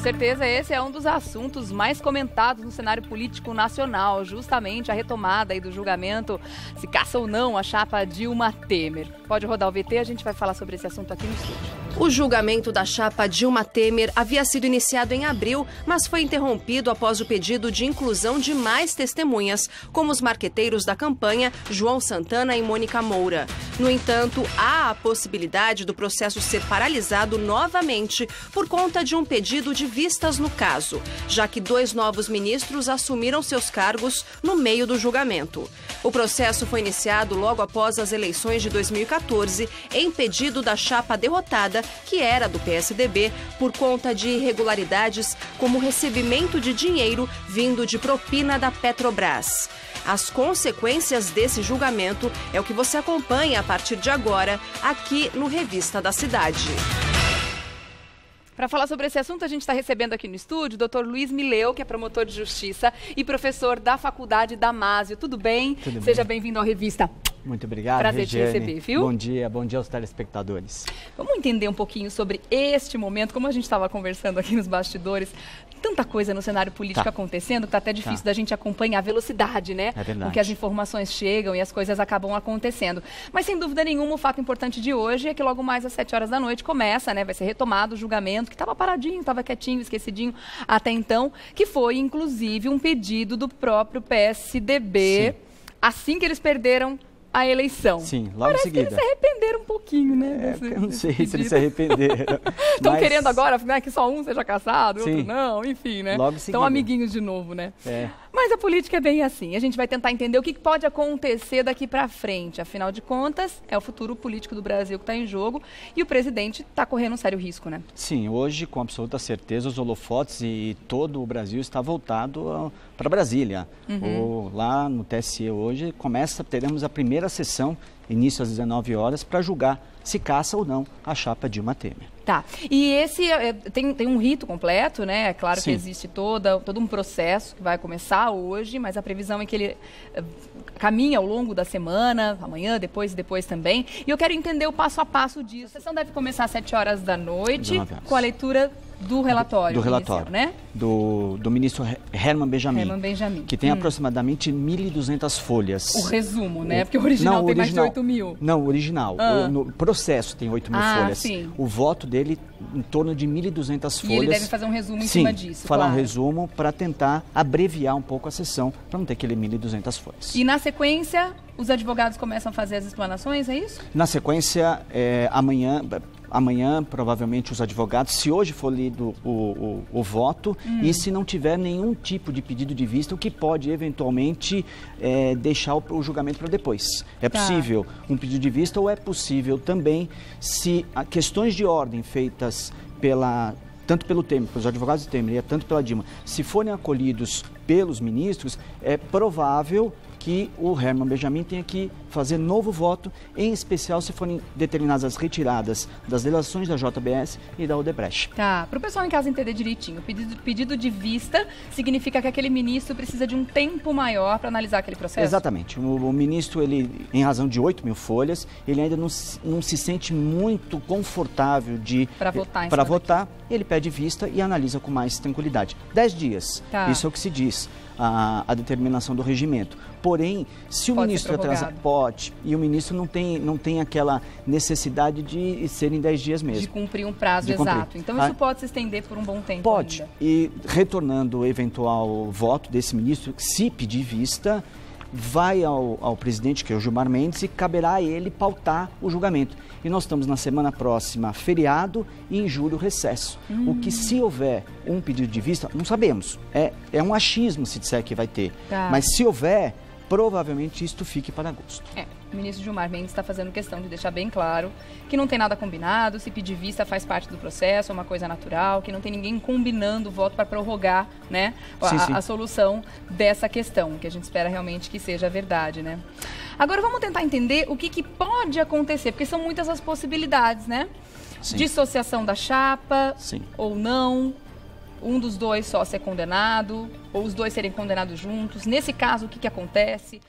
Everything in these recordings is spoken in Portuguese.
certeza esse é um dos assuntos mais comentados no cenário político nacional, justamente a retomada aí do julgamento, se caça ou não a chapa Dilma Temer. Pode rodar o VT, a gente vai falar sobre esse assunto aqui no estúdio. O julgamento da chapa Dilma Temer havia sido iniciado em abril, mas foi interrompido após o pedido de inclusão de mais testemunhas, como os marqueteiros da campanha João Santana e Mônica Moura. No entanto, há a possibilidade do processo ser paralisado novamente por conta de um pedido de vistas no caso, já que 2 novos ministros assumiram seus cargos no meio do julgamento. O processo foi iniciado logo após as eleições de 2014, em pedido da chapa derrotada, que era do PSDB, por conta de irregularidades como recebimento de dinheiro vindo de propina da Petrobras. As consequências desse julgamento é o que você acompanha a partir de agora, aqui no Revista da Cidade. Para falar sobre esse assunto, a gente está recebendo aqui no estúdio o Dr. Luiz Mileu, que é promotor de justiça e professor da Faculdade Damásio. Tudo bem? Tudo bem. Seja bem-vindo ao Revista. Muito obrigado, Prazer Regiane. te receber, viu? Bom dia aos telespectadores. Vamos entender um pouquinho sobre este momento, como a gente estava conversando aqui nos bastidores, tanta coisa no cenário político acontecendo, que está até difícil da gente acompanhar a velocidade, né? É verdade. Com que as informações chegam e as coisas acabam acontecendo. Mas, sem dúvida nenhuma, o fato importante de hoje é que logo mais às 7 horas da noite começa, né? Vai ser retomado o julgamento, que estava paradinho, estava quietinho, esquecidinho até então, que foi, inclusive, um pedido do próprio PSDB, assim que eles perderam a eleição. Sim, logo em seguida. Parece que eles se arrependeram um pouquinho, né? Eu não sei se eles se arrependeram. Estão querendo agora, né, que só um seja caçado, outro não, enfim, né? Logo em seguida. Estão amiguinhos de novo, né? É. Mas a política é bem assim. A gente vai tentar entender o que pode acontecer daqui para frente. Afinal de contas, é o futuro político do Brasil que está em jogo e o presidente está correndo um sério risco, né? Sim, hoje, com absoluta certeza, os holofotes e todo o Brasil está voltado para Brasília. Lá no TSE hoje teremos a primeira sessão, início às 19 horas, para julgar se caça ou não a chapa Dilma Temer. Tá. E esse tem um rito completo, né? É claro que Sim. existe todo um processo que vai começar hoje, mas a previsão é que ele caminha ao longo da semana, amanhã, depois também. E eu quero entender o passo a passo disso. A sessão deve começar às 7 horas da noite, com a leitura do relatório. Do relatório, inicial, né? Do ministro Herman Benjamin. Que tem aproximadamente 1.200 folhas. O resumo, né? Porque o original tem mais de 8 mil. Não, o original. No processo tem 8 mil folhas. Sim. O voto dele em torno de 1.200 folhas. E ele deve fazer um resumo em cima disso. Falar um resumo para tentar abreviar um pouco a sessão, para não ter aquele 1.200 folhas. E na sequência, os advogados começam a fazer as explanações, é isso? Na sequência, amanhã, provavelmente, os advogados, se hoje for lido o voto e se não tiver nenhum tipo de pedido de vista, o que pode, eventualmente, deixar o julgamento para depois. É possível um pedido de vista ou é possível também, se questões de ordem feitas tanto pelo Temer, pelos advogados do Temer e tanto pela Dilma, se forem acolhidos pelos ministros, é provável que o Herman Benjamin tenha que fazer novo voto, em especial se forem determinadas as retiradas das delações da JBS e da Odebrecht. Tá, para o pessoal em casa entender direitinho, pedido de vista significa que aquele ministro precisa de um tempo maior para analisar aquele processo? Exatamente. O ministro, ele, em razão de 8 mil folhas, ele ainda não se sente muito confortável para votar. Ele pede vista e analisa com mais tranquilidade. 10 dias, isso é o que se diz, a determinação do regimento. Porém, se o ministro atrasar, pode, e o ministro não tem aquela necessidade de ser em 10 dias mesmo. De cumprir um prazo exato. Então isso pode se estender por um bom tempo. Pode. Ainda. E retornando o eventual voto desse ministro, se pedir vista, vai ao presidente, que é o Gilmar Mendes, e caberá a ele pautar o julgamento. E nós estamos na semana próxima feriado e em julho recesso. O que, se houver um pedido de vista, não sabemos. É um achismo se disser que vai ter. Mas se houver, provavelmente isto fique para agosto. O ministro Gilmar Mendes está fazendo questão de deixar bem claro que não tem nada combinado, se pedir vista faz parte do processo, é uma coisa natural, que não tem ninguém combinando o voto para prorrogar, né, a solução dessa questão, que a gente espera realmente que seja verdade, né? Agora vamos tentar entender o que pode acontecer, porque são muitas as possibilidades, né? Sim. Dissociação da chapa, Sim. ou não, um dos dois só ser condenado, ou os dois serem condenados juntos. Nesse caso, o que acontece?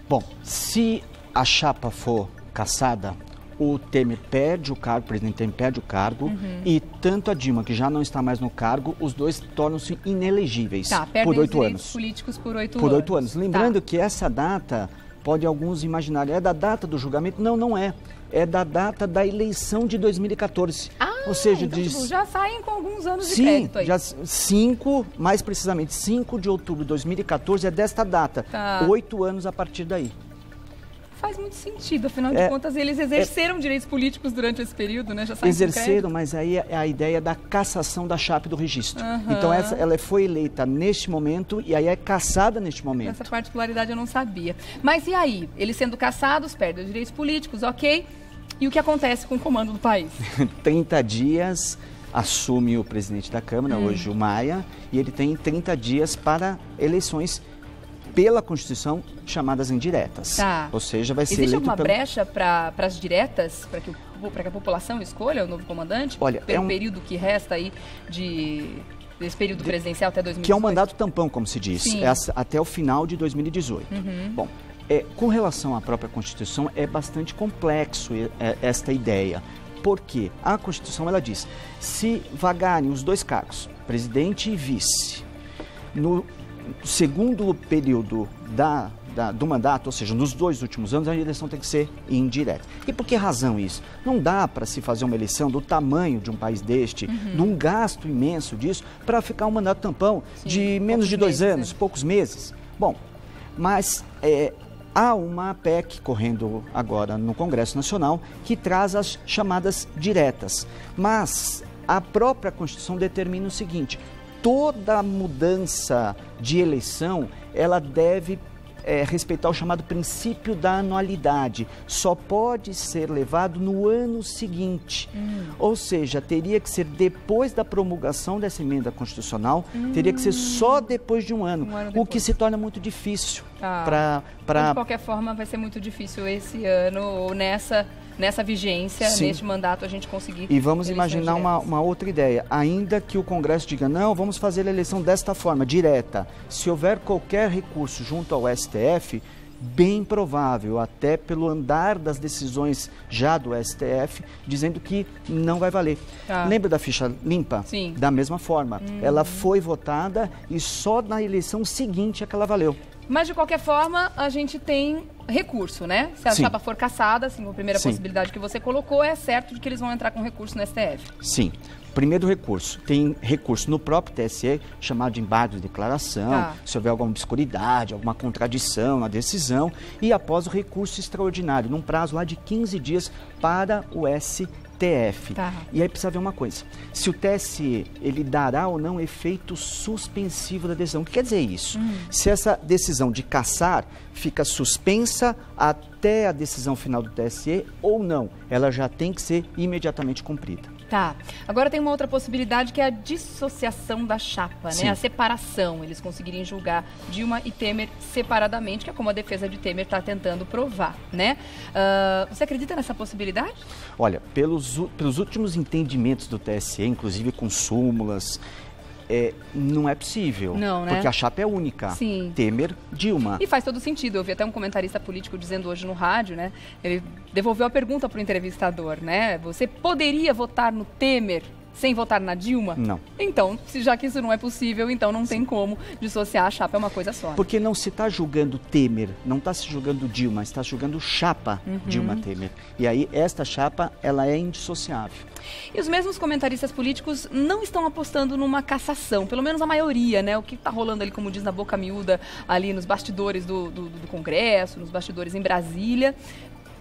Bom, se a chapa for cassada, o Temer perde o cargo, o presidente Temer perde o cargo, e tanto a Dilma, que já não está mais no cargo, os dois tornam-se inelegíveis por 8 anos. Políticos por 8 anos. Por 8 anos. Lembrando que essa data, pode alguns imaginarem, é da data do julgamento? Não, não é. É da data da eleição de 2014. Ou seja, então, tipo, já saem com alguns anos de crédito aí. Mais precisamente, 5 de outubro de 2014 é desta data. 8 anos a partir daí. Faz muito sentido, afinal de contas, eles exerceram direitos políticos durante esse período, né? Já exerceram, mas aí é a ideia da cassação da chapa e do registro. Então, ela foi eleita neste momento e aí é cassada neste momento. Essa particularidade eu não sabia. Mas e aí? Eles sendo cassados, perdem os direitos políticos, ok? E o que acontece com o comando do país? 30 dias assume o presidente da Câmara, hoje o Maia, e ele tem 30 dias para eleições pela Constituição, chamadas indiretas. Ou seja, vai ser eleito... Existe alguma brecha para as diretas, para que a população escolha o novo comandante? Olha, pelo período que resta aí desse período presidencial até 2018? Que é um mandato tampão, como se diz, até o final de 2018. Bom, com relação à própria Constituição, é bastante complexo esta ideia. Porque a Constituição, ela diz, se vagarem os dois cargos, presidente e vice, no segundo período do mandato, ou seja, nos 2 últimos anos, a eleição tem que ser indireta. E por que razão isso? Não dá para se fazer uma eleição do tamanho de um país deste, de um gasto imenso disso, para ficar um mandato tampão de menos de 2 anos, poucos meses. Bom, mas há uma PEC correndo agora no Congresso Nacional que traz as chamadas diretas. Mas a própria Constituição determina o seguinte: toda mudança de eleição, ela deve respeitar o chamado princípio da anualidade. Só pode ser levado no ano seguinte. Ou seja, teria que ser depois da promulgação dessa emenda constitucional, teria que ser só depois de um ano o que se torna muito difícil. De qualquer forma, vai ser muito difícil esse ano, ou nessa vigência, neste mandato, a gente conseguir... E vamos imaginar uma outra ideia. Ainda que o Congresso diga, não, vamos fazer a eleição desta forma, direta. Se houver qualquer recurso junto ao STF, bem provável, até pelo andar das decisões já do STF, dizendo que não vai valer. Lembra da ficha limpa? Sim. Da mesma forma. Ela foi votada e só na eleição seguinte é que ela valeu. Mas, de qualquer forma, a gente tem recurso, né? Se a chapa for cassada, assim, a primeira possibilidade que você colocou, é certo de que eles vão entrar com recurso no STF. Sim. Primeiro recurso. Tem recurso no próprio TSE, chamado de embargo de declaração, se houver alguma obscuridade, alguma contradição na decisão, e após o recurso extraordinário, num prazo lá de 15 dias para o STF. E aí precisa ver uma coisa, se o TSE, ele dará ou não efeito suspensivo da decisão. O que quer dizer isso? Se essa decisão de cassar fica suspensa até a decisão final do TSE ou não, ela já tem que ser imediatamente cumprida. Agora tem uma outra possibilidade que é a dissociação da chapa, né? A separação, eles conseguirem julgar Dilma e Temer separadamente, que é como a defesa de Temer está tentando provar, né? Você acredita nessa possibilidade? Olha, pelos últimos entendimentos do TSE, inclusive com súmulas, não é possível, porque a chapa é única, Temer, Dilma. E faz todo sentido, eu vi até um comentarista político dizendo hoje no rádio, né, ele devolveu a pergunta para o entrevistador, né, você poderia votar no Temer sem votar na Dilma? Não. Então, já que isso não é possível, então não tem como dissociar, a chapa é uma coisa só. Porque não se está julgando Temer, não está se julgando Dilma, está julgando chapa Dilma-Temer. E aí, esta chapa, ela é indissociável. E os mesmos comentaristas políticos não estão apostando numa cassação, pelo menos a maioria, né? O que está rolando ali, como diz, na boca miúda, ali nos bastidores do Congresso, nos bastidores em Brasília.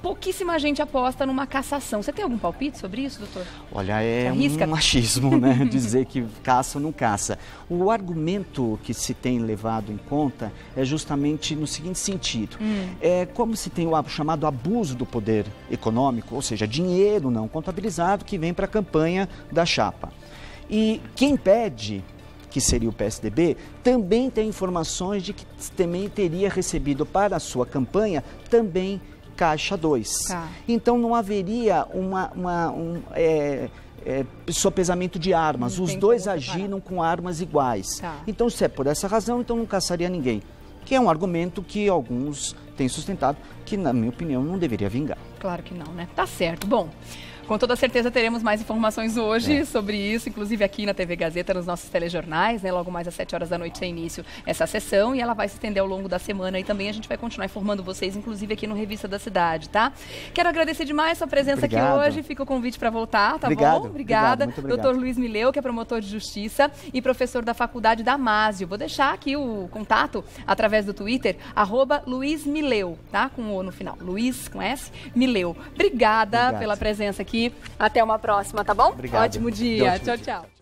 Pouquíssima gente aposta numa cassação. Você tem algum palpite sobre isso, doutor? Olha, é um machismo, né? Dizer que caça ou não caça. O argumento que se tem levado em conta é justamente no seguinte sentido. É como se tem o chamado abuso do poder econômico, ou seja, dinheiro não contabilizado que vem para a campanha da chapa. E quem pede, que seria o PSDB, também tem informações de que também teria recebido para a sua campanha também Caixa 2. Então não haveria sopesamento de armas. Os dois agiram com armas iguais. Então, se é por essa razão, então não caçaria ninguém. Que é um argumento que alguns tem sustentado que, na minha opinião, não deveria vingar. Claro que não, né? Tá certo. Bom, com toda certeza teremos mais informações hoje sobre isso, inclusive aqui na TV Gazeta, nos nossos telejornais, né? Logo mais às 7 horas da noite tem início essa sessão e ela vai se estender ao longo da semana e também a gente vai continuar informando vocês, inclusive aqui no Revista da Cidade, tá? Quero agradecer demais a sua presença aqui hoje, fica o convite para voltar, tá bom? Obrigada. Muito obrigado. Dr. Luiz Mileu, que é promotor de justiça e professor da Faculdade Damásio. Vou deixar aqui o contato através do Twitter, @LuizMileu, tá? Com O no final. Luiz, com S, Mileu. Obrigada pela presença aqui. Até uma próxima, tá bom? Obrigado. Ótimo dia. Tchau, tchau.